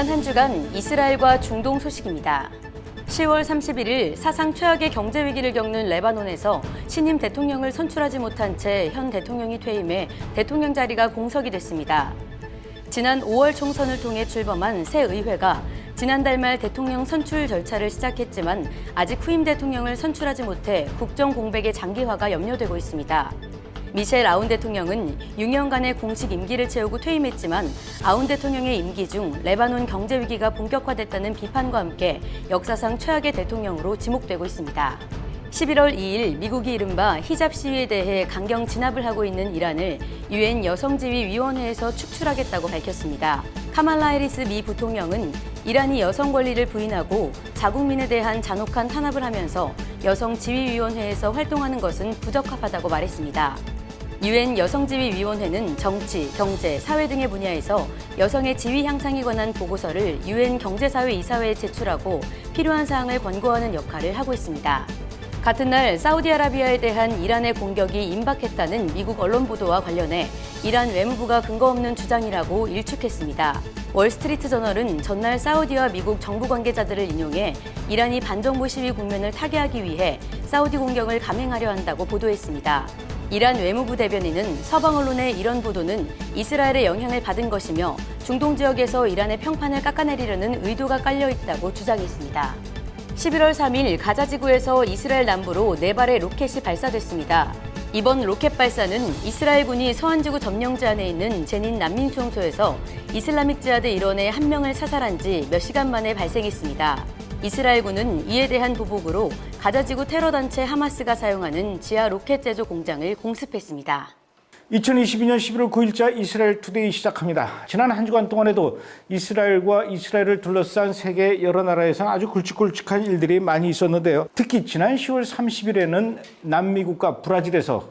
지난 한 주간 이스라엘과 중동 소식입니다. 10월 31일 사상 최악의 경제 위기를 겪는 레바논에서 신임 대통령을 선출하지 못한 채 현 대통령이 퇴임해 대통령 자리가 공석이 됐습니다. 지난 5월 총선을 통해 출범한 새 의회가 지난달 말 대통령 선출 절차를 시작했지만 아직 후임 대통령을 선출하지 못해 국정 공백의 장기화가 염려되고 있습니다. 미셸 아운 대통령은 6년간의 공식 임기를 채우고 퇴임했지만 아운 대통령의 임기 중 레바논 경제 위기가 본격화됐다는 비판과 함께 역사상 최악의 대통령으로 지목되고 있습니다. 11월 2일 미국이 이른바 히잡 시위에 대해 강경 진압을 하고 있는 이란을 유엔 여성지위위원회에서 축출하겠다고 밝혔습니다. 카말라 해리스 미 부통령은 이란이 여성 권리를 부인하고 자국민에 대한 잔혹한 탄압을 하면서 여성지위위원회에서 활동하는 것은 부적합하다고 말했습니다. 유엔 여성지위위원회는 정치, 경제, 사회 등의 분야에서 여성의 지위 향상에 관한 보고서를 유엔 경제사회이사회에 제출하고 필요한 사항을 권고하는 역할을 하고 있습니다. 같은 날 사우디아라비아에 대한 이란의 공격이 임박했다는 미국 언론 보도와 관련해 이란 외무부가 근거 없는 주장이라고 일축했습니다. 월스트리트 저널은 전날 사우디와 미국 정부 관계자들을 인용해 이란이 반정부 시위 국면을 타개하기 위해 사우디 공격을 감행하려 한다고 보도했습니다. 이란 외무부 대변인은 서방 언론의 이런 보도는 이스라엘의 영향을 받은 것이며 중동 지역에서 이란의 평판을 깎아내리려는 의도가 깔려 있다고 주장했습니다. 11월 3일 가자 지구에서 이스라엘 남부로 4발의 로켓이 발사됐습니다. 이번 로켓 발사는 이스라엘군이 서안지구 점령지 안에 있는 제닌 난민수용소에서 이슬라믹 지하드 일원의 한 명을 사살한 지 몇 시간 만에 발생했습니다. 이스라엘군은 이에 대한 보복으로 가자지구 테러단체 하마스가 사용하는 지하 로켓 제조 공장을 공습했습니다. 2022년 11월 9일자 이스라엘 투데이 시작합니다. 지난 한 주간 동안에도 이스라엘과 이스라엘을 둘러싼 세계 여러 나라에서는 아주 굵직굵직한 일들이 많이 있었는데요. 특히 지난 10월 30일에는 남미국과 브라질에서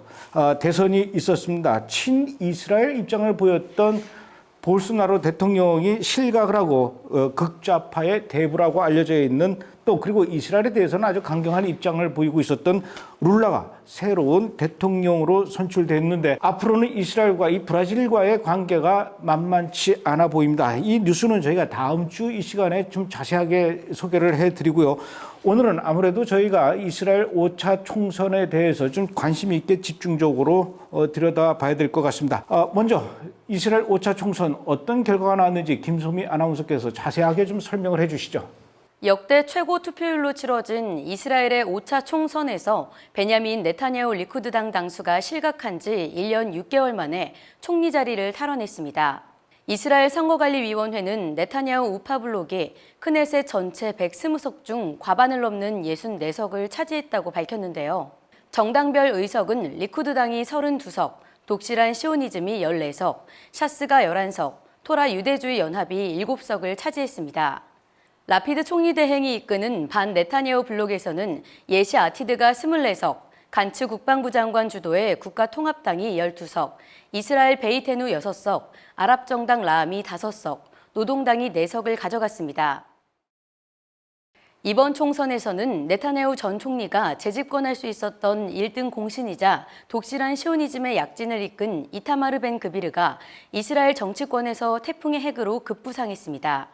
대선이 있었습니다. 친이스라엘 입장을 보였던 볼소나로 대통령이 실각을 하고 극좌파의 대부라고 알려져 있는 또 그리고 이스라엘에 대해서는 아주 강경한 입장을 보이고 있었던 룰라가 새로운 대통령으로 선출됐는데 앞으로는 이스라엘과 이 브라질과의 관계가 만만치 않아 보입니다. 이 뉴스는 저희가 다음 주 이 시간에 좀 자세하게 소개를 해드리고요. 오늘은 아무래도 저희가 이스라엘 5차 총선에 대해서 좀 관심 있게 집중적으로 들여다봐야 될 것 같습니다. 먼저 이스라엘 5차 총선 어떤 결과가 나왔는지 김소미 아나운서께서 자세하게 좀 설명을 해주시죠. 역대 최고 투표율로 치러진 이스라엘의 5차 총선에서 베냐민 네타냐후 리쿠드당 당수가 실각한 지 1년 6개월 만에 총리 자리를 탈환했습니다. 이스라엘 선거관리위원회는 네타냐후 우파 블록이 크네셋 전체 120석 중 과반을 넘는 64석을 차지했다고 밝혔는데요. 정당별 의석은 리쿠드당이 32석, 독실한 시오니즘이 14석, 샤스가 11석, 토라 유대주의 연합이 7석을 차지했습니다. 라피드 총리 대행이 이끄는 반 네타냐후 블록에서는 예시 아티드가 24석, 간츠 국방부 장관 주도의 국가통합당이 12석, 이스라엘 베이테누 6석, 아랍정당 라암이 5석, 노동당이 4석을 가져갔습니다. 이번 총선에서는 네타냐후 전 총리가 재집권할 수 있었던 1등 공신이자 독실한 시오니즘의 약진을 이끈 이타마르 벤 그비르가 이스라엘 정치권에서 태풍의 핵으로 급부상했습니다.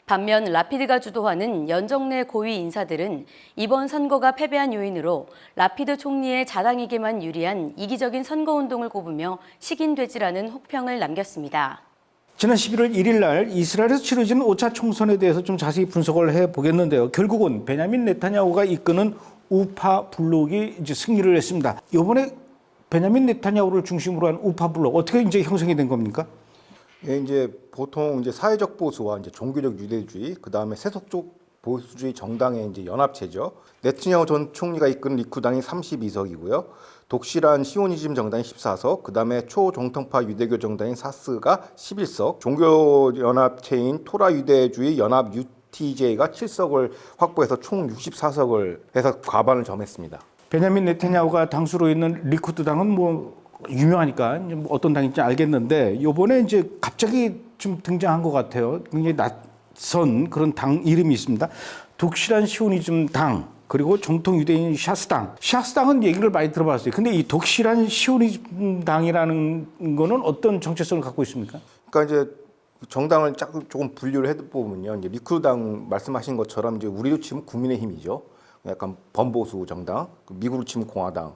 반면 라피드가 주도하는 연정내 고위 인사들은 이번 선거가 패배한 요인으로 라피드 총리의 자당에게만 유리한 이기적인 선거운동을 꼽으며 식인되지라는 혹평을 남겼습니다. 지난 11월 1일 날 이스라엘에서 치러진 5차 총선에 대해서 좀 자세히 분석을 해보겠는데요. 결국은 베냐민 네타냐후가 이끄는 우파 블록이 이제 승리를 했습니다. 이번에 베냐민 네타냐후를 중심으로 한 우파 블록 어떻게 이제 형성이 된 겁니까? 예, 이제 보통 이제 사회적 보수와 이제 종교적 유대주의, 그 다음에 세속적 보수주의 정당의 이제 연합체죠. 네타냐후 전 총리가 이끄는 리쿠당이 32석이고요. 독실한 시오니즘 정당이 14석, 그 다음에 초정통파 유대교 정당인 사스가 11석, 종교연합체인 토라 유대주의 연합 UTJ가 7석을 확보해서 총 64석을 해서 과반을 점했습니다. 베냐민 네타냐후가 당수로 있는 리쿠드당은 뭐 유명하니까 어떤 당인지 알겠는데 이번에 이제 갑자기 좀 등장한 것 같아요. 굉장히 낯선 그런 당 이름이 있습니다. 독실한 시오니즘 당 그리고 정통 유대인 샤스당. 샤스당은 얘기를 많이 들어봤어요. 근데 이 독실한 시오니즘 당이라는 거는 어떤 정체성을 갖고 있습니까? 그러니까 이제 정당을 조금 분류를 해보면요, 이제 리쿠드당 말씀하신 것처럼 이제 우리로 치면 국민의힘이죠. 약간 범보수 정당, 미국으로 치면 공화당,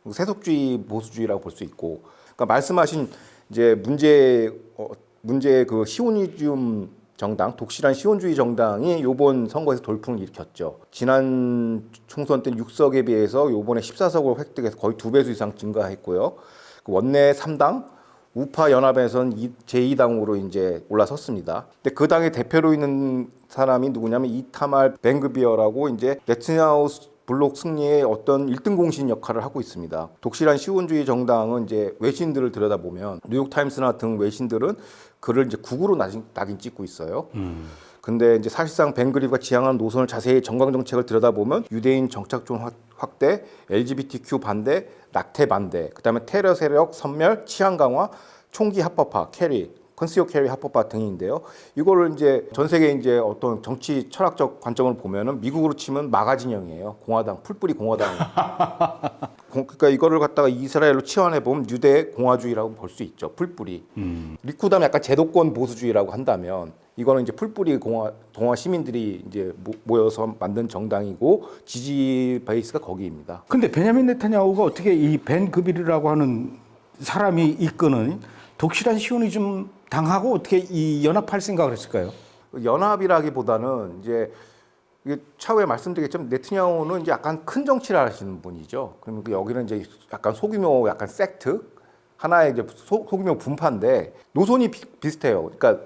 세속주의 보수주의라고 볼 수 있고, 그러니까 말씀하신 이제 문제 그 시오니즘 정당, 독실한 시온주의 정당이 이번 선거에서 돌풍을 일으켰죠. 지난 총선 때는 6석에 비해서 이번에 14석을 획득해서 거의 2배수 이상 증가했고요. 그 원내 3당, 우파 연합에서는 제2당으로 이제 올라섰습니다. 근데 그 당의 대표로 있는 사람이 누구냐면 이타말 벤그비어라고 이제 네트냐후 블록 승리의 어떤 1등 공신 역할을 하고 있습니다. 독실한 시온주의 정당은 이제 외신들을 들여다보면 뉴욕타임스나 등 외신들은 그를 이제 극우로 낙인 찍고 있어요. 근데 이제 사실상 벤그리브가 지향하는 노선을 자세히 정강 정책을 들여다보면 유대인 정착촌 확대, LGBTQ 반대, 낙태 반대, 그다음에 테러 세력 섬멸, 치안 강화, 총기 합법화, 컨시오 캐리 합법화 등인데요. 이거를 이제 전 세계 이제 어떤 정치 철학적 관점을 보면은 미국으로 치면 마가 진영이에요. 공화당, 풀뿌리 공화당. 그러니까 이거를 갖다가 이스라엘로 치환해 보면 유대 공화주의라고 볼 수 있죠. 풀뿌리. 리쿠드는 약간 제도권 보수주의라고 한다면 이거는 이제 풀뿌리 동아 시민들이 이제 모여서 만든 정당이고 지지 베이스가 거기입니다. 근데 베냐민 네타냐후가 어떻게 이 벤 그비르라고 하는 사람이 이끄는 독실한 시오니즘 당하고 어떻게 이 연합할 생각을 했을까요? 연합이라기보다는 이제 이게 차후에 말씀드리겠지만 네트냐후는 이제 약간 큰 정치를 하시는 분이죠. 그러면 여기는 이제 약간 소규모 약간 섹트 하나의 이제 소규모 분파인데 노선이 비슷해요. 그러니까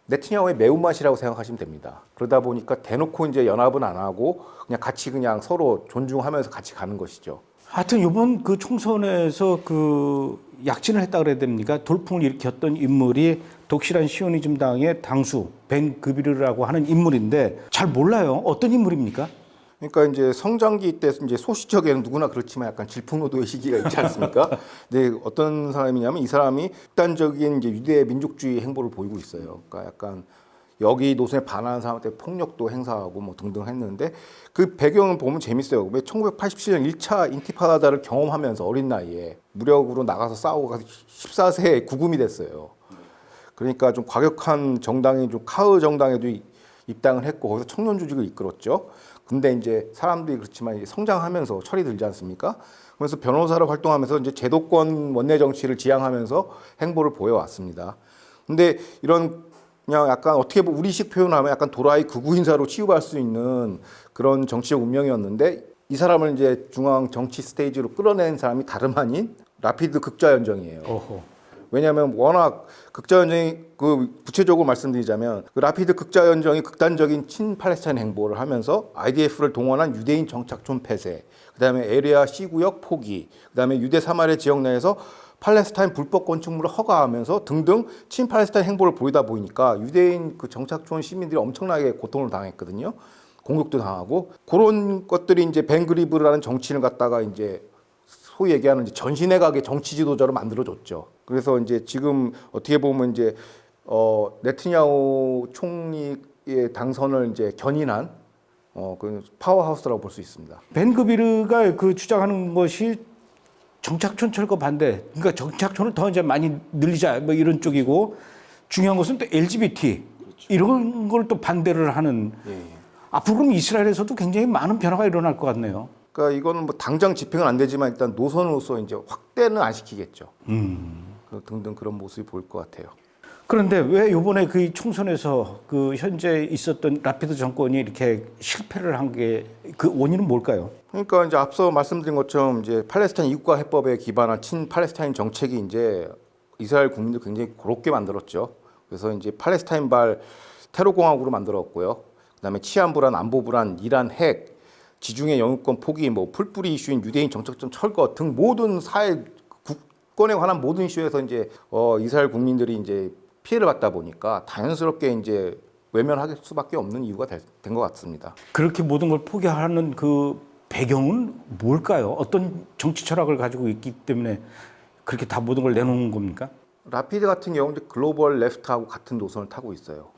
네트냐후의 매운맛이라고 생각하시면 됩니다. 그러다 보니까 대놓고 이제 연합은 안 하고 그냥 서로 존중하면서 같이 가는 것이죠. 하여튼 이번 그 총선에서 그 약진을 했다 그래야 됩니까? 돌풍을 일으켰던 인물이 독실한 시오니즘 당의 당수 벤 그비르라고 하는 인물인데 잘 몰라요. 어떤 인물입니까? 그러니까 이제 성장기 때 이제 소시적에는 누구나 그렇지만 약간 질풍노도의 시기가 있지 않습니까? 근데 어떤 사람이냐면 이 사람이 극단적인 이제 유대 민족주의 행보를 보이고 있어요. 그러니까 약간 여기 노선에 반하는 사람한테 폭력도 행사하고 뭐 등등 했는데 그 배경을 보면 재밌어요. 왜 1987년 1차 인티파다를 경험하면서 어린 나이에 무력으로 나가서 싸우고 14세에 구금이 됐어요. 그러니까 좀 과격한 정당이 좀 카흐 정당에도 입당을 했고 거기서 청년 조직을 이끌었죠. 근데 이제 사람들이 그렇지만 성장하면서 철이 들지 않습니까? 그래서 변호사로 활동하면서 이제 제도권 원내 정치를 지향하면서 행보를 보여왔습니다. 근데 이런 그냥 약간 어떻게 보면 우리식 표현하면 약간 도라이 극우 인사로 취급할 수 있는 그런 정치적 운명이었는데 이 사람을 이제 중앙 정치 스테이지로 끌어낸 사람이 다름 아닌 라피드 극좌연정이에요. 왜냐하면 워낙 극좌연정이 그 구체적으로 말씀드리자면 그 라피드 극좌연정이 극단적인 친팔레스타인 행보를 하면서 IDF를 동원한 유대인 정착촌 폐쇄, 그다음에 에리아 C구역 포기, 그다음에 유대 사마리아 지역 내에서 팔레스타인 불법 건축물을 허가하면서 등등 친팔레스타인 행보를 보이다 보니까 유대인 그 정착촌 시민들이 엄청나게 고통을 당했거든요. 공격도 당하고 그런 것들이 이제 벤그리브라는 정치인을 갖다가 이제 소위 얘기하는 이제 전신외곽의 정치 지도자로 만들어줬죠. 그래서 이제 지금 어떻게 보면 이제 네트냐후 총리의 당선을 이제 견인한 그 파워하우스라고 볼 수 있습니다. 벤 그비르가 그 주장하는 것이 정착촌 철거 반대, 그러니까 정착촌을 더 이제 많이 늘리자 뭐 이런 쪽이고 중요한 것은 또 LGBT 이런 걸 또 반대를 하는. 앞으로 그럼 이스라엘에서도 굉장히 많은 변화가 일어날 것 같네요. 그러니까 이거는 뭐 당장 집행은 안 되지만 일단 노선으로서 이제 확대는 안 시키겠죠. 등등 그런 모습이 보일 것 같아요. 그런데 왜 이번에 그 총선에서 그 현재 있었던 라피드 정권이 이렇게 실패를 한 게 그 원인은 뭘까요? 그러니까 이제 앞서 말씀드린 것처럼 이제 팔레스타인 이국가 해법에 기반한 친팔레스타인 정책이 이제 이스라엘 국민들 굉장히 고롭게 만들었죠. 그래서 이제 팔레스타인발 테러 공화국으로 만들었고요. 그다음에 치안 불안, 안보 불안, 이란 핵, 지중해 영유권 포기, 뭐 풀뿌리 이슈인 유대인 정착점 철거 등 모든 사회 국권에 관한 모든 이슈에서 이제 이스라엘 국민들이 이제 피해를 받다 보니까 자연스럽게 이제 외면할 수밖에 없는 이유가 된 것 같습니다. 그렇게 모든 걸 포기하는 그 배경은 뭘까요? 어떤 정치 철학을 가지고 있기 때문에 그렇게 다 모든 걸 내놓는 겁니까? 라피드 같은 경우는 글로벌 레프트하고 같은 노선을 타고 있어요.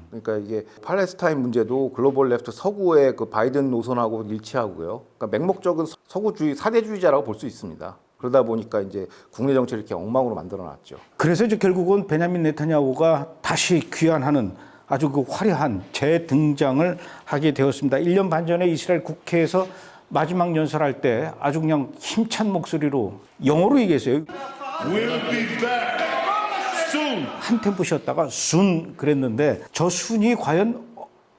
그러니까 이게 팔레스타인 문제도 글로벌 레프트 서구의 그 바이든 노선하고 일치하고요. 그러니까 맹목적인 서구주의, 사대주의자라고 볼 수 있습니다. 그러다 보니까 이제 국내 정치를 이렇게 엉망으로 만들어놨죠. 그래서 이제 결국은 베냐민 네타냐후가 다시 귀환하는 아주 그 화려한 재등장을 하게 되었습니다. 1년 반 전에 이스라엘 국회에서 마지막 연설할 때 아주 그냥 힘찬 목소리로 영어로 얘기했어요. We'll be back soon. 한 템포 쉬었다가 순 그랬는데 저 순이 과연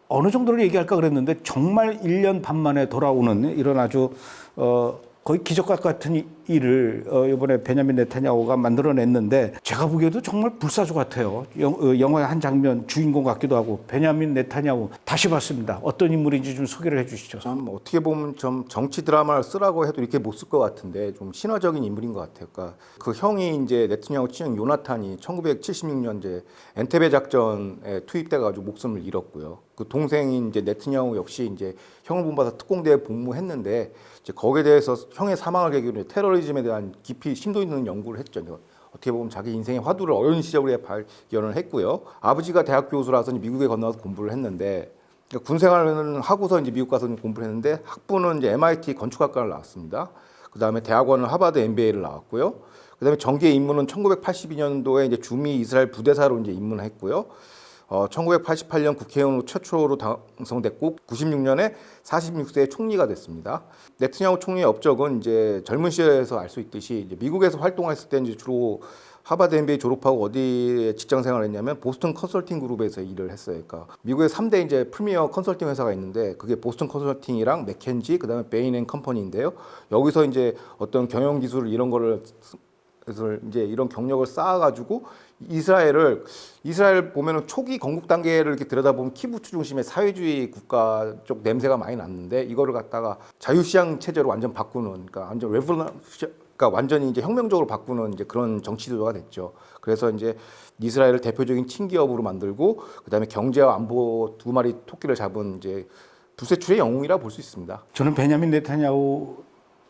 어느 정도를 얘기할까 그랬는데 정말 1년 반 만에 돌아오는 이런 아주 거의 기적과 같은 일을 이번에 베냐민 네타냐후가 만들어냈는데 제가 보기에도 정말 불사조 같아요. 영화의 한 장면 주인공 같기도 하고. 베냐민 네타냐후 다시 봤습니다. 어떤 인물인지 좀 소개를 해주시죠. 참 어떻게 보면 좀 정치 드라마를 쓰라고 해도 이렇게 못 쓸 것 같은데 좀 신화적인 인물인 것 같아요. 그러니까 그 형이 이제 네타냐후 친형 요나탄이 1976년 이제 엔테베 작전에 투입돼가지고 목숨을 잃었고요. 그 동생인 이제 네타냐후 역시 이제 형을 본받아 특공대에 복무했는데 이제 거기에 대해서 형의 사망을 계기로 테러리즘에 대한 깊이 심도 있는 연구를 했죠. 어떻게 보면 자기 인생의 화두를 어린 시절에 발견을 했고요. 아버지가 대학 교수라서 미국에 건너가서 공부를 했는데 그러니까 군 생활을 하고서 이제 미국 가서 공부를 했는데 학부는 이제 MIT 건축학과를 나왔습니다. 그 다음에 대학원은 하버드 MBA를 나왔고요. 그 다음에 정계 입문은 1982년도에 이제 주미 이스라엘 부대사로 이제 입문했고요. 1988년 국회의원으로 최초로 당선됐고 96년에 46세의 총리가 됐습니다. 네타냐후 총리의 업적은 이제 젊은 시절에서 알 수 있듯이 이제 미국에서 활동했을 때 이제 주로 하버드 MBA 졸업하고 어디에 직장 생활을 했냐면 보스턴 컨설팅 그룹에서 일을 했어요. 그러니까 미국의 3대 이제 프리미어 컨설팅 회사가 있는데 그게 보스턴 컨설팅이랑 맥켄지 그다음에 베인 앤 컴퍼니인데요. 여기서 이제 어떤 경영 기술 이런 거를 그래서 이제 이런 경력을 쌓아가지고 이스라엘 보면은 초기 건국 단계를 이렇게 들여다보면 키부츠 중심의 사회주의 국가 쪽 냄새가 많이 났는데 이거를 갖다가 자유시장 체제로 완전 바꾸는, 그러니까 완전 그러니까 완전히 이제 혁명적으로 바꾸는 이제 그런 정치 지도자가 됐죠. 그래서 이제 이스라엘을 대표적인 친기업으로 만들고 그다음에 경제와 안보 두 마리 토끼를 잡은 이제 불세출의 영웅이라 볼 수 있습니다. 저는 베냐민 네타냐후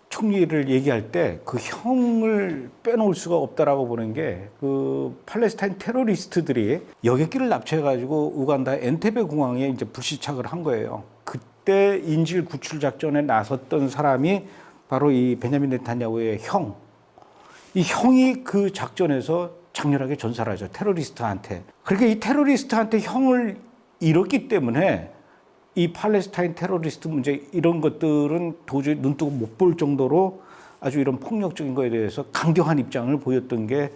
총리를 얘기할 때 그 형을 빼놓을 수가 없다라고 보는 게 그 팔레스타인 테러리스트들이 여객기를 납치해가지고 우간다 엔테베 공항에 이제 불시착을 한 거예요. 그때 인질 구출 작전에 나섰던 사람이 바로 이 베냐민 네타냐후의 형. 이 형이 그 작전에서 장렬하게 전사를 하죠. 테러리스트한테. 그러니까 이 테러리스트한테 형을 잃었기 때문에 이 팔레스타인 테러리스트 문제 이런 것들은 도저히 눈뜨고 못 볼 정도로 아주 이런 폭력적인 거에 대해서 강경한 입장을 보였던 게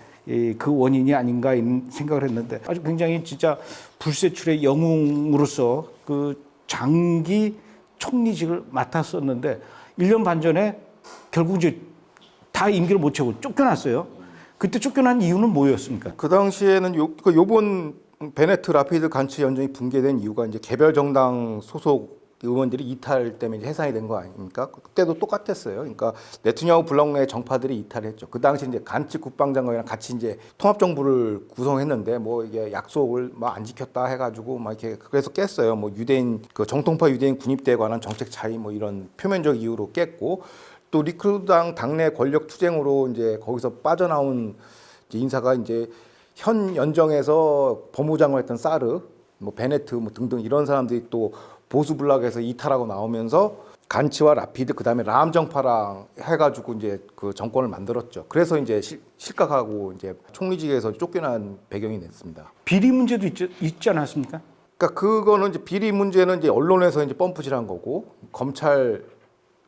그 원인이 아닌가 이런 생각을 했는데 아주 굉장히 진짜 불세출의 영웅으로서 그 장기 총리직을 맡았었는데 1년 반 전에 결국 이제 다 임기를 못 채우고 쫓겨났어요. 그때 쫓겨난 이유는 뭐였습니까? 그 당시에는 요번 베네트 라피드 간치 연정이 붕괴된 이유가 이제 개별 정당 소속 의원들이 이탈 때문에 이제 해산이 된 거 아닙니까? 그때도 똑같았어요. 그러니까 네타냐후 블록 내 정파들이 이탈했죠. 그 당시 이제 간치 국방장관이랑 같이 이제 통합 정부를 구성했는데 뭐 이게 약속을 막 안 지켰다 해가지고 막 이렇게 그래서 깼어요. 뭐 유대인 그 정통파 유대인 군입대에 관한 정책 차이 뭐 이런 표면적 이유로 깼고 또 리쿠드당 당내 권력 투쟁으로 이제 거기서 빠져나온 이제 인사가 이제 현 연정에서 법무장관 했던 사르, 뭐 베네트 뭐 등등 이런 사람들이 또 보수 블락에서 이탈하고 나오면서 간치와 라피드 그다음에 람 정파랑 해가지고 이제 그 정권을 만들었죠. 그래서 이제 실각하고 이제 총리직에서 쫓겨난 배경이 됐습니다. 비리 문제도 있지 않았습니까? 그러니까 그거는 이제 비리 문제는 이제 언론에서 이제 펌프질한 거고 검찰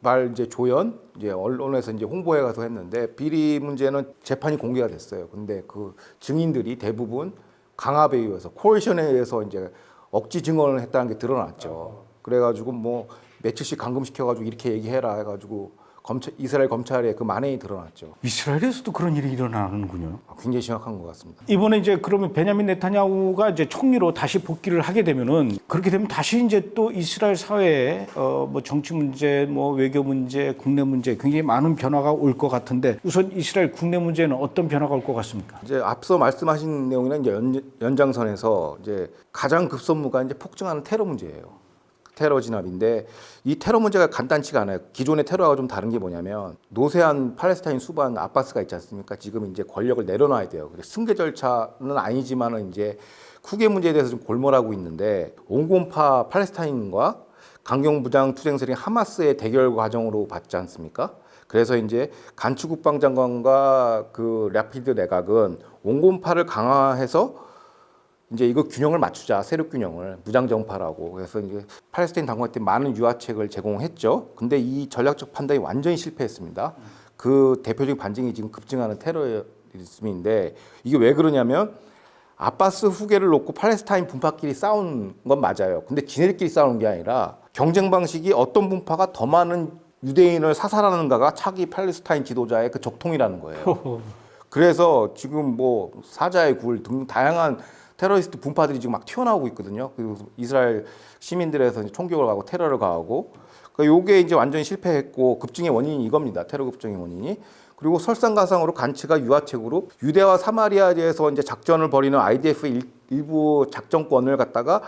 발 이제 조연 이제 언론에서 이제 홍보해 가서 했는데 비리 문제는 재판이 공개가 됐어요. 근데 그 증인들이 대부분 강압에 의해서 코어션에 의해서 이제 억지 증언을 했다는 게 드러났죠. 그래가지고 뭐 며칠씩 감금시켜가지고 이렇게 얘기해라 해가지고 이스라엘 검찰에 그 만행이 드러났죠. 이스라엘에서도 그런 일이 일어나는군요. 굉장히 심각한 것 같습니다. 이번에 이제 그러면 베냐민 네타냐후가 이제 총리로 다시 복귀를 하게 되면은 그렇게 되면 다시 이제 또 이스라엘 사회에 뭐 정치 문제, 뭐 외교 문제, 국내 문제 굉장히 많은 변화가 올 것 같은데 우선 이스라엘 국내 문제는 어떤 변화가 올 것 같습니까? 이제 앞서 말씀하신 내용이나 이제 연장선에서 이제 가장 급선무가 이제 폭증하는 테러 문제예요. 테러 진압인데 이 테러 문제가 간단치가 않아요. 기존의 테러와 좀 다른 게 뭐냐면 노세한 팔레스타인 수반 아바스가 있지 않습니까? 지금 이제 권력을 내려놔야 돼요. 승계 절차는 아니지만은 이제 후계 문제에 대해서 좀 골몰하고 있는데 온건파 팔레스타인과 강경부장 투쟁 세력 하마스의 대결 과정으로 봤지 않습니까? 그래서 이제 간츠 국방장관과 그 라피드 내각은 온건파를 강화해서 이제 이거 균형을 맞추자, 세력 균형을 무장정파라고. 그래서 이제 팔레스타인 당국한테 많은 유화책을 제공했죠. 근데 이 전략적 판단이 완전히 실패했습니다. 그 대표적인 반증이 지금 급증하는 테러리즘인데 이게 왜 그러냐면 아바스 후계를 놓고 팔레스타인 분파끼리 싸운 건 맞아요. 근데 지네들끼리 싸우는 게 아니라 경쟁 방식이 어떤 분파가 더 많은 유대인을 사살하는가가 차기 팔레스타인 지도자의 그 적통이라는 거예요. 그래서 지금 뭐 사자의 굴 등 다양한 테러리스트 분파들이 지금 막 튀어나오고 있거든요. 그리고 이스라엘 시민들에서 이제 총격을 가하고 테러를 가하고, 그러니까 요게 이제 완전히 실패했고 급증의 원인이 이겁니다. 테러 급증의 원인이. 그리고 설상가상으로 간츠가 유화책으로 유대와 사마리아에서 이제 작전을 벌이는 IDF 일부 작전권을 갖다가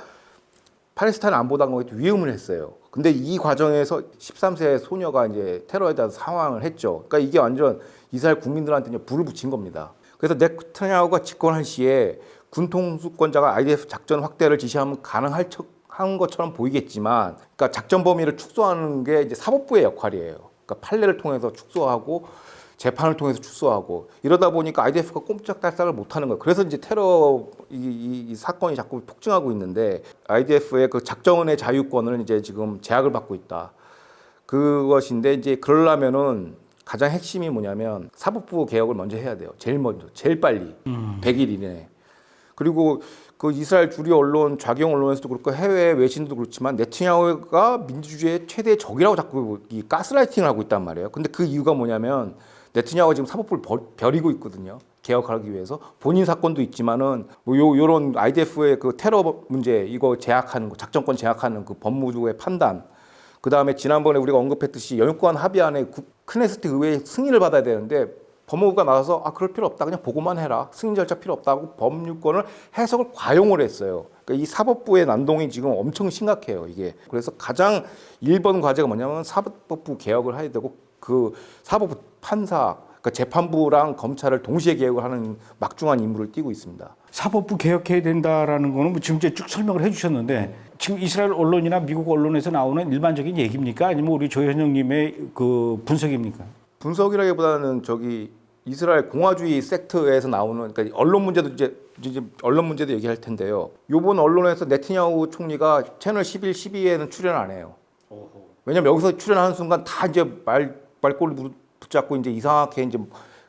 팔레스타인 안보당국에 위임을 했어요. 근데 이 과정에서 13세 소녀가 이제 테러에 대한 상황을 했죠. 그러니까 이게 완전 이스라엘 국민들한테 이제 불을 붙인 겁니다. 그래서 네타냐후가 집권할 시에 군 통수권자가 IDF 작전 확대를 지시하면 가능한 것처럼 보이겠지만, 그러니까 작전 범위를 축소하는 게 이제 사법부의 역할이에요. 그러니까 판례를 통해서 축소하고 재판을 통해서 축소하고 이러다 보니까 IDF가 꼼짝달싹을 못하는 거예요. 그래서 이제 테러 이 사건이 자꾸 폭증하고 있는데 IDF의 그 작전의 자유권을 이제 지금 제약을 받고 있다. 그것인데 이제 그러려면은 가장 핵심이 뭐냐면 사법부 개혁을 먼저 해야 돼요. 제일 빨리 100일 이내에. 그리고 그 이스라엘 주류 언론, 좌경 언론에서도 그렇고 해외 외신도 그렇지만 네타냐후가 민주주의의 최대 적이라고 자꾸 이 가스라이팅을 하고 있단 말이에요. 근데 그 이유가 뭐냐면 네타냐후가 지금 사법부를 벼리고 있거든요. 개혁하기 위해서 본인 사건도 있지만은 뭐 요런 IDF의 그 테러 문제 이거 제약하는 거, 작전권 제약하는 그 법무부의 판단. 그 다음에 지난번에 우리가 언급했듯이 영유권 합의안에 크네스트 의회의 승인을 받아야 되는데 법무부가 나와서 그럴 필요 없다. 그냥 보고만 해라. 승인 절차 필요 없다고 법률권을 해석을 과용을 했어요. 그러니까 이 사법부의 난동이 지금 엄청 심각해요. 이게. 그래서 가장 1번 과제가 뭐냐면 사법부 개혁을 해야 되고 그 사법부 판사, 그러니까 재판부랑 검찰을 동시에 개혁을 하는 막중한 임무를 띠고 있습니다. 사법부 개혁해야 된다라는 거는 뭐 지금 이제 쭉 설명을 해주셨는데 지금 이스라엘 언론이나 미국 언론에서 나오는 일반적인 얘기입니까? 아니면 우리 조현영님의 그 분석입니까? 분석이라기보다는 저기 이스라엘 공화주의 섹터에서 나오는, 그러니까 언론 문제도 이제 언론 문제도 얘기할 텐데요. 이번 언론에서 네타냐후 총리가 채널 11, 12에는 출연 안 해요. 왜냐면 여기서 출연하는 순간 다 이제 말꼬리 붙잡고 이제 이상하게 이제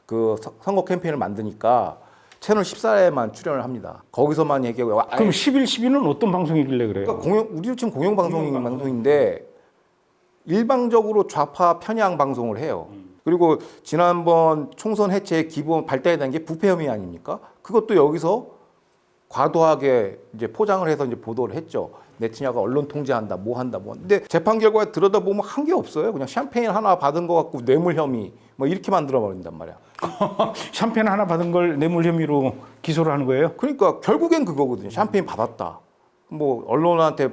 그 선거 캠페인을 만드니까 채널 14에만 출연을 합니다. 거기서만 얘기하고. 그럼 11, 12는 어떤 방송이길래 그래요? 그러니까 우리도 지금 방송인데 일방적으로 좌파 편향 방송을 해요. 그리고 지난번 총선 해체의 기본 발단이 된 게 부패 혐의 아닙니까? 그것도 여기서 과도하게 이제 포장을 해서 이제 보도를 했죠. 네타냐후가 언론 통제한다, 뭐 한다, 뭐. 근데 재판 결과에 들여다보면 한 게 없어요. 그냥 샴페인 하나 받은 거 갖고 뇌물 혐의 뭐 이렇게 만들어 버린단 말이야. 샴페인 하나 받은 걸 뇌물 혐의로 기소를 하는 거예요? 그러니까 결국엔 그거거든요. 샴페인 받았다. 뭐 언론한테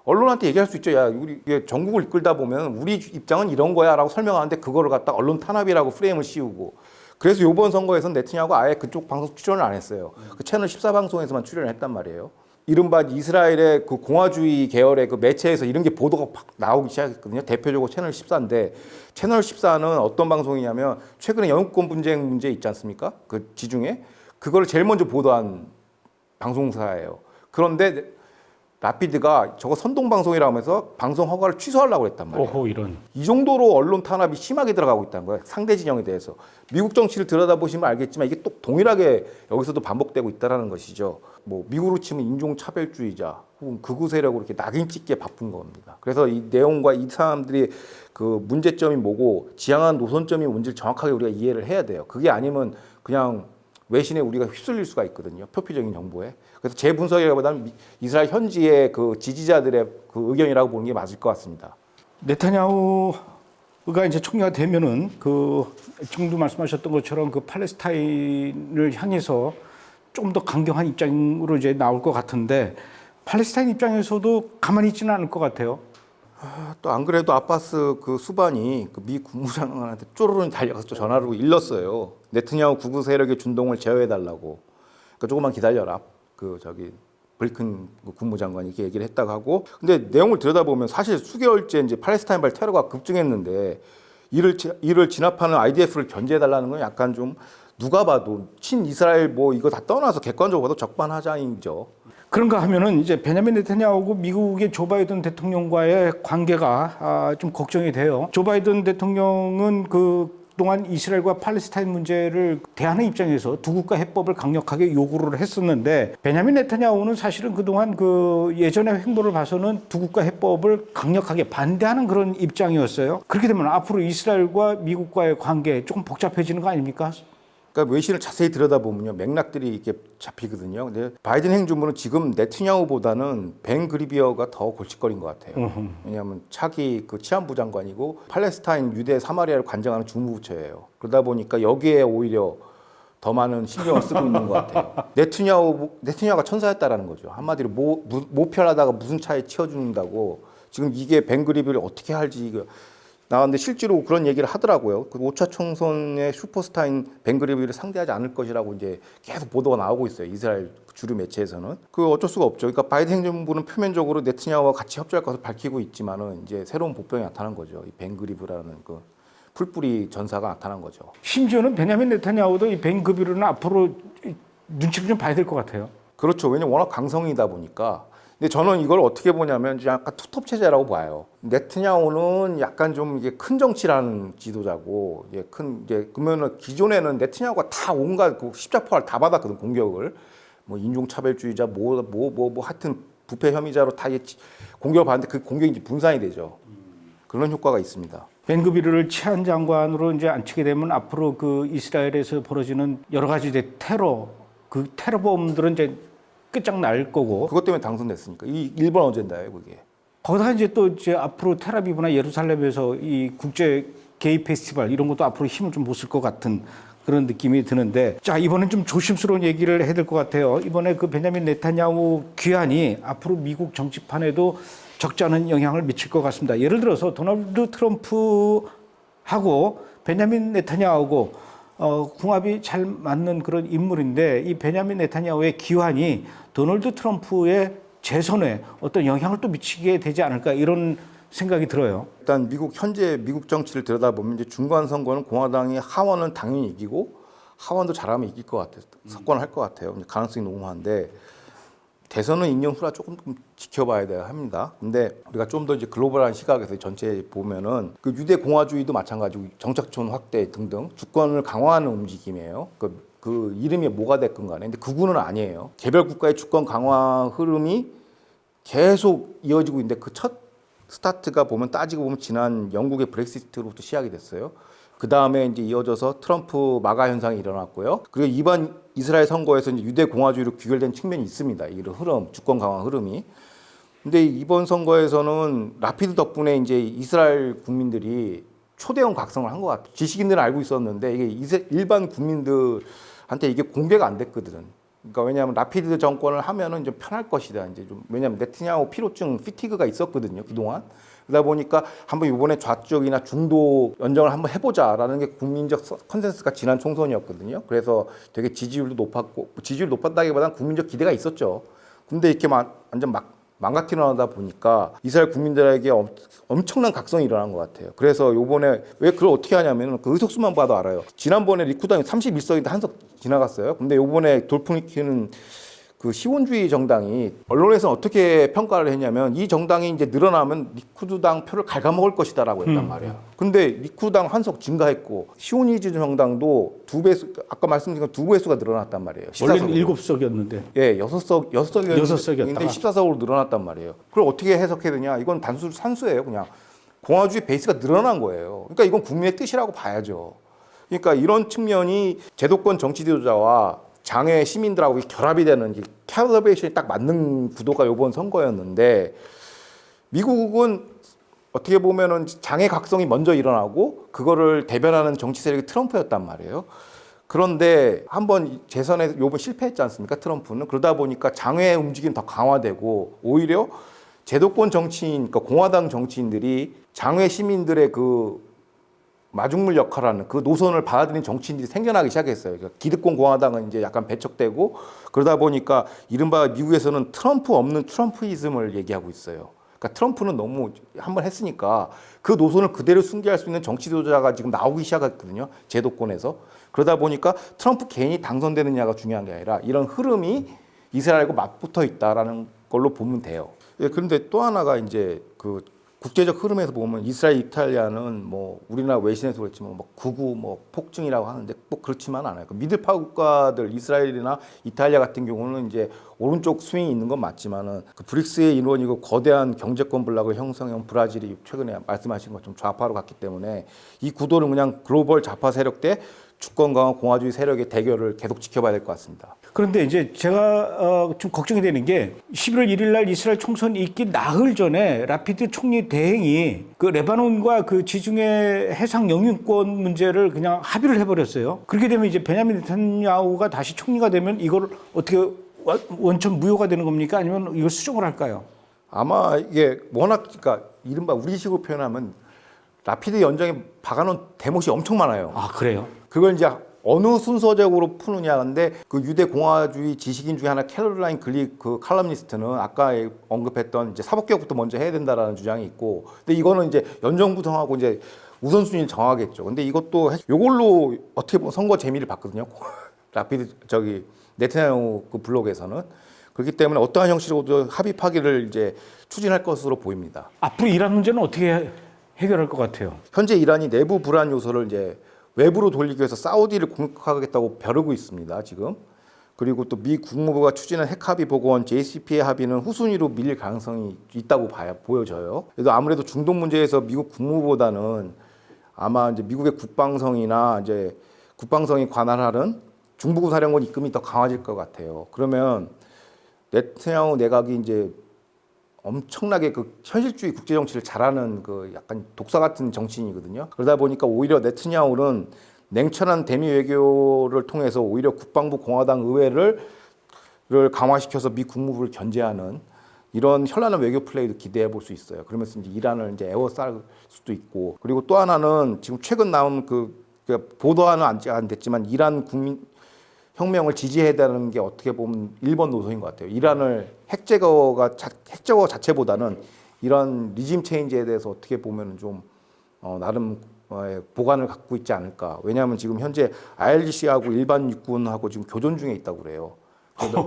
언론한테 얘기할 수 있죠. 야, 우리 전국을 이끌다 보면 우리 입장은 이런 거야라고 설명하는데 그거를 갖다 언론 탄압이라고 프레임을 씌우고. 그래서 이번 선거에서는 네타냐후가 아예 그쪽 방송 출연을 안 했어요. 그 채널 14 방송에서만 출연을 했단 말이에요. 이른바 이스라엘의 그 공화주의 계열의 그 매체에서 이런 게 보도가 팍 나오기 시작했거든요. 대표적으로 채널 14인데 채널 14는 어떤 방송이냐면 최근에 영유권 분쟁 문제 있지 않습니까? 그 지중해 그걸 제일 먼저 보도한 방송사예요. 그런데 라피드가 저거 선동방송이라고 하면서 방송 허가를 취소하려고 했단 말이에요. 오호, 이런. 이 정도로 언론 탄압이 심하게 들어가고 있다는 거예요. 상대 진영에 대해서. 미국 정치를 들여다보시면 알겠지만 이게 또 동일하게 여기서도 반복되고 있다는 것이죠. 뭐 미국으로 치면 인종차별주의자 혹은 극우 세력으로 이렇게 낙인 찍기에 바쁜 겁니다. 그래서 이 내용과 이 사람들이 그 문제점이 뭐고 지향한 노선점이 뭔지를 정확하게 우리가 이해를 해야 돼요. 그게 아니면 그냥 외신에 우리가 휩쓸릴 수가 있거든요. 표피적인 정보에. 그래서 제 분석이라기보다는 이스라엘 현지의 그 지지자들의 그 의견이라고 보는 게 맞을 것 같습니다. 네타냐후가 이제 총리가 되면은 그 지금도 말씀하셨던 것처럼 그 팔레스타인을 향해서 좀 더 강경한 입장으로 이제 나올 것 같은데 팔레스타인 입장에서도 가만히 있지는 않을 것 같아요. 또 안 그래도 아바스 그 수반이 그 미 국무장관한테 쪼르르 달려가서 또 전화를 일렀어요. 네타냐후 극우 세력의 준동을 제어해달라고. 그러니까 조금만 기다려라. 블리컨 국무장관이 이렇게 얘기를 했다고 하고. 근데 내용을 들여다보면 사실 수개월째 이제 팔레스타인발 테러가 급증했는데 이를 진압하는 IDF를 견제해달라는 건 약간 좀 누가 봐도 친이스라엘 뭐 이거 다 떠나서 객관적으로 봐도 적반하장이죠. 그런가 하면은 이제 베냐민 네타냐후하고 미국의 조 바이든 대통령과의 관계가 좀 걱정이 돼요. 조 바이든 대통령은 그동안 이스라엘과 팔레스타인 문제를 대하는 입장에서 두 국가 해법을 강력하게 요구를 했었는데 베냐민 네타냐후는 사실은 그동안 그 예전의 행보를 봐서는 두 국가 해법을 강력하게 반대하는 그런 입장이었어요. 그렇게 되면 앞으로 이스라엘과 미국과의 관계 조금 복잡해지는 거 아닙니까? 그러니까 외신을 자세히 들여다보면요 맥락들이 이렇게 잡히거든요. 근데 바이든 행정부는 지금 네트냐후보다는 벤 그리비어가 더 골칫거리인 것 같아요. 왜냐하면 차기 그 치안부 장관이고 팔레스타인 유대 사마리아를 관장하는 주무부처예요. 그러다 보니까 여기에 오히려 더 많은 신경을 쓰고 있는 것 같아요. 네트냐후가 천사였다라는 거죠. 한마디로 모편하다가 무슨 차에 치워준다고 지금 이게 벤 그리비어를 어떻게 할지 나왔는데 실제로 그런 얘기를 하더라고요. 그 5차 총선의 슈퍼스타인 벤 그리비어를 상대하지 않을 것이라고 이제 계속 보도가 나오고 있어요. 이스라엘 주류 매체에서는. 그 어쩔 수가 없죠. 그러니까 바이든 행정부는 표면적으로 네트냐후와 같이 협조할 것을 밝히고 있지만은 이제 새로운 복병이 나타난 거죠. 이 벤 그리비어라는 그 풀뿌리 전사가 나타난 거죠. 심지어는 베냐민 네타냐후도 이 벤 그리비어는 앞으로 눈치를 좀 봐야 될 것 같아요. 그렇죠. 왜냐면 워낙 강성이다 보니까. 근데 저는 이걸 어떻게 보냐면 약간 투톱 체제라고 봐요. 네트냐후는 약간 좀 이게 큰 정치라는 지도자고, 이제 그러면은 기존에는 네트냐후가 다 온갖 그 십자포를 다 받았거든 공격을. 뭐 인종차별주의자, 하여튼 부패 혐의자로 다 공격을 받는데 그 공격이 이제 분산이 되죠. 그런 효과가 있습니다. 벤 그비르를 치안 장관으로 이제 앉히게 되면 앞으로 그 이스라엘에서 벌어지는 여러 가지 이제 그 테러범들은 이제 끝장날 거고. 그것 때문에 당선됐으니까. 이 일본 어젠다예요, 그게. 거기다 이제 또 이제 앞으로 텔아비브나 예루살렘에서 이 국제 게이 페스티벌 이런 것도 앞으로 힘을 좀 못 쓸 것 같은 그런 느낌이 드는데, 자, 이번엔 좀 조심스러운 얘기를 해야 될 것 같아요. 이번에 그 베냐민 네타냐후 귀환이 앞으로 미국 정치판에도 적지 않은 영향을 미칠 것 같습니다. 예를 들어서 도널드 트럼프하고 베냐민 네타냐후하고 궁합이 잘 맞는 그런 인물인데, 이 베냐민 네타냐후의 귀환이 도널드 트럼프의 재선에 어떤 영향을 또 미치게 되지 않을까, 이런 생각이 들어요. 일단 현재 미국 정치를 들여다보면 이제 중간 선거는 공화당이 하원은 당연히 이기고 하원도 잘하면 이길 것 같아요. 석권을 할 것 같아요. 가능성이 농후한데 대선은 2년 후라 조금 지켜봐야 돼야 합니다. 근데 우리가 좀 더 이제 글로벌한 시각에서 전체 보면은 그 유대 공화주의도 마찬가지고 정착촌 확대 등등 주권을 강화하는 움직임이에요. 그 이름이 뭐가 됐건 간에. 근데 극우는 아니에요. 개별 국가의 주권 강화 흐름이 계속 이어지고 있는데 그 첫 스타트가 따지고 보면 지난 영국의 브렉시트로부터 시작이 됐어요. 그 다음에 이제 이어져서 트럼프 마가 현상이 일어났고요. 그리고 이번 이스라엘 선거에서 이제 유대 공화주의로 귀결된 측면이 있습니다. 이런 흐름, 주권 강화 흐름이. 근데 이번 선거에서는 라피드 덕분에 이제 이스라엘 국민들이 초대형 각성을 한 것 같아요. 지식인들은 알고 있었는데 이게 일반 국민들한테 이게 공개가 안 됐거든. 그러니까 왜냐하면 라피드 정권을 하면은 좀 편할 것이다. 이제 좀 왜냐하면 네트냐후 피로증, 피티그가 있었거든요 그동안. 그러다 보니까 한번 이번에 좌쪽이나 중도 연정을 한번 해보자라는 게 국민적 컨센서스가 지난 총선이었거든요. 그래서 되게 지지율도 높았고, 지지율 높았다기보다는 국민적 기대가 있었죠. 근데 이렇게 완전 망가뜨려나다 보니까 이스라엘 국민들에게 엄청난 각성이 일어난 것 같아요. 그래서 요번에 왜 그걸 어떻게 하냐면 그 의석수만 봐도 알아요. 지난번에 리쿠당이 31석인데 한 석 지나갔어요. 근데 요번에 돌풍일으키는 그 시온주의 정당이 언론에서는 어떻게 평가를 했냐면 이 정당이 이제 늘어나면 리쿠드당 표를 갉아먹을 것이다라고 했단 말이야. 근데 리쿠드당 한 석 증가했고 시온이즈 정당도 2배수, 아까 말씀드린 2배수가 늘어났단 말이에요. 원래는 7석이었는데. 예, 6석이었는데 14석으로 늘어났단 말이에요. 그걸 어떻게 해석해야 되냐? 이건 산수예요, 그냥. 공화주의 베이스가 늘어난 거예요. 그러니까 이건 국민의 뜻이라고 봐야죠. 그러니까 이런 측면이 제도권 정치 지도자와 장외 시민들하고 결합이 되는 캘리브레이션이 딱 맞는 구도가 이번 선거였는데, 미국은 어떻게 보면은 장애 각성이 먼저 일어나고 그거를 대변하는 정치 세력이 트럼프였단 말이에요. 그런데 한번 재선에 요번 실패했지 않습니까? 트럼프는. 그러다 보니까 장외 움직임이 더 강화되고 오히려 제도권 정치인, 그러니까 공화당 정치인들이 장외 시민들의 그 마중물 역할하는 그 노선을 받아들인 정치인들이 생겨나기 시작했어요. 그러니까 기득권 공화당은 이제 약간 배척되고, 그러다 보니까 이른바 미국에서는 트럼프 없는 트럼프이즘을 얘기하고 있어요. 그러니까 트럼프는 너무 한번 했으니까 그 노선을 그대로 승계할 수 있는 정치 지도자가 지금 나오기 시작했거든요. 제도권에서. 그러다 보니까 트럼프 개인이 당선되느냐가 중요한 게 아니라 이런 흐름이 이스라엘과 맞붙어 있다라는 걸로 보면 돼요. 예, 그런데 또 하나가 이제 그 국제적 흐름에서 보면 이스라엘, 이탈리아는 뭐 우리나라 외신에서 그랬지만 뭐 극우 뭐 폭증이라고 하는데 꼭 그렇지만 않아요. 그 미들파 국가들 이스라엘이나 이탈리아 같은 경우는 이제 오른쪽 스윙이 있는 건 맞지만은 그 브릭스의 일원이고 거대한 경제권 블록을 형성한 브라질이 최근에 말씀하신 것처럼 좌파로 갔기 때문에 이 구도는 그냥 글로벌 좌파 세력 대 주권 강화 공화주의 세력의 대결을 계속 지켜봐야 될 것 같습니다. 그런데 이제 제가 좀 걱정이 되는 게 11월 1일 날 이스라엘 총선이 있기 나흘 전에 라피드 총리 대행이 그 레바논과 그 지중해 해상 영유권 문제를 그냥 합의를 해버렸어요. 그렇게 되면 이제 베냐민 네탄야후가 다시 총리가 되면 이걸 어떻게 원천 무효가 되는 겁니까? 아니면 이걸 수정을 할까요? 아마 이게 워낙 그러니까 이른바 우리식으로 표현하면 라피드 연정에 박아놓은 대못이 엄청 많아요. 아, 그래요? 그걸 이제 어느 순서적으로 푸느냐. 근데 그 유대 공화주의 지식인 중에 하나 캐롤라인 글릭 그 칼럼니스트는 아까 언급했던 이제 사법개혁부터 먼저 해야 된다라는 주장이 있고, 근데 이거는 이제 연정부 정하고 이제 우선순위를 정하겠죠. 근데 이것도 이걸로 어떻게 보면 선거 재미를 봤거든요. 라피드 네타냐후 그 블록에서는. 그렇기 때문에 어떠한 형식으로도 합의 파기를 이제 추진할 것으로 보입니다. 앞으로 이란 문제는 어떻게 해결할 것 같아요? 현재 이란이 내부 불안 요소를 이제 외부로 돌리기 위해서 사우디를 공격하겠다고 벼르고 있습니다, 지금. 그리고 또 미 국무부가 추진한 핵합의 보고원 JCPOA 합의는 후순위로 밀릴 가능성이 있다고 보여져요. 그래서 아무래도 중동 문제에서 미국 국무부보다는 아마 이제 미국의 국방성이나 이제 국방성이 관할하는 중부군 사령관 입김이 더 강화질 것 같아요. 그러면 네타냐후 내각이 이제 엄청나게 그 현실주의 국제 정치를 잘하는 그 약간 독사 같은 정치인이거든요. 그러다 보니까 오히려 네타냐후는 냉철한 대미 외교를 통해서 오히려 국방부 공화당 의회를 강화시켜서 미 국무부를 견제하는 이런 현란한 외교 플레이도 기대해 볼 수 있어요. 그러면서 이제 이란을 이제 에워쌀 수도 있고, 그리고 또 하나는 지금 최근 나온 그 보도는 안 됐지만 이란 국민 혁명을 지지해야 되는 게 어떻게 보면 1번 노선인 것 같아요. 이란을 핵 제거 자체보다는 이런 리짐 체인지에 대해서 어떻게 보면 좀 나름 보관을 갖고 있지 않을까. 왜냐하면 지금 현재 IRGC하고 일반 육군하고 지금 교전 중에 있다고 그래요.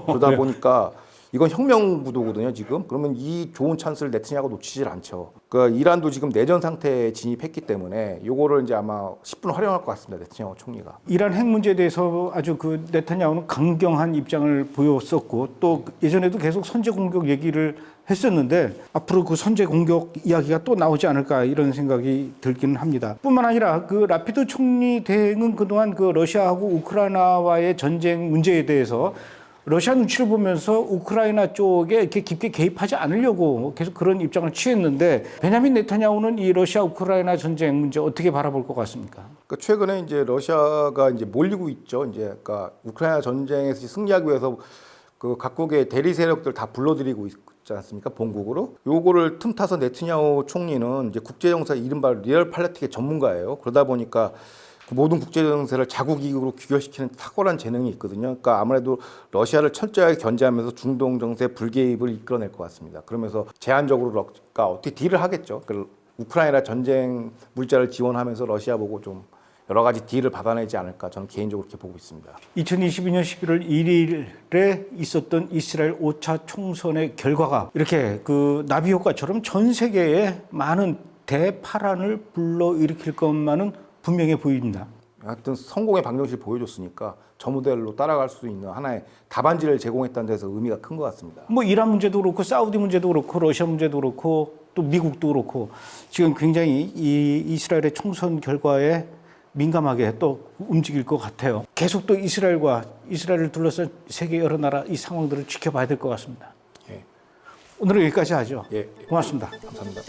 그러다 보니까 이건 혁명 구도거든요, 지금. 그러면 이 좋은 찬스를 네타냐후가 놓치질 않죠. 그러니까 이란도 지금 내전 상태에 진입했기 때문에 요거를 이제 아마 10분 활용할 것 같습니다, 네타냐후 총리가. 이란 핵 문제에 대해서 아주 그 네타냐후는 강경한 입장을 보였었고, 또 예전에도 계속 선제 공격 얘기를 했었는데 앞으로 그 선제 공격 이야기가 또 나오지 않을까 이런 생각이 들기는 합니다. 뿐만 아니라 그 라피드 총리 대행은 그동안 그 러시아하고 우크라이나와의 전쟁 문제에 대해서 러시아 눈치를 보면서 우크라이나 쪽에 이렇게 깊게 개입하지 않으려고 계속 그런 입장을 취했는데, 베냐민 네타냐후는 이 러시아 우크라이나 전쟁 문제 어떻게 바라볼 것 같습니까? 그러니까 최근에 이제 러시아가 이제 몰리고 있죠. 이제 그러니까 우크라이나 전쟁에서 승리하기 위해서 그 각국의 대리 세력들 다 불러들이고 있지 않습니까? 본국으로. 요거를 틈타서 네타냐후 총리는 이제 국제 정세 이른바 리얼 팔레틱의 전문가예요. 그러다 보니까 그 모든 국제 정세를 자국 이익으로 귀결시키는 탁월한 재능이 있거든요. 그러니까 아무래도 러시아를 철저하게 견제하면서 중동 정세 불개입을 이끌어낼 것 같습니다. 그러면서 제한적으로 그러니까 어떻게 딜을 하겠죠. 그 우크라이나 전쟁 물자를 지원하면서 러시아 보고 좀 여러 가지 딜을 받아내지 않을까, 저는 개인적으로 그렇게 보고 있습니다. 2022년 11월 1일에 있었던 이스라엘 5차 총선의 결과가 이렇게 그 나비 효과처럼 전 세계에 많은 대파란을 불러일으킬 것만은 분명해 보입니다. 하여튼 성공의 방정식을 보여줬으니까 저 모델로 따라갈 수 있는 하나의 답안지를 제공했다는 데서 의미가 큰 것 같습니다. 뭐 이란 문제도 그렇고 사우디 문제도 그렇고 러시아 문제도 그렇고 또 미국도 그렇고 지금 굉장히 이 이스라엘의 총선 결과에 민감하게 또 움직일 것 같아요. 계속 또 이스라엘과 이스라엘을 둘러싼 세계 여러 나라 이 상황들을 지켜봐야 될 것 같습니다. 예. 오늘은 여기까지 하죠. 예. 고맙습니다. 감사합니다.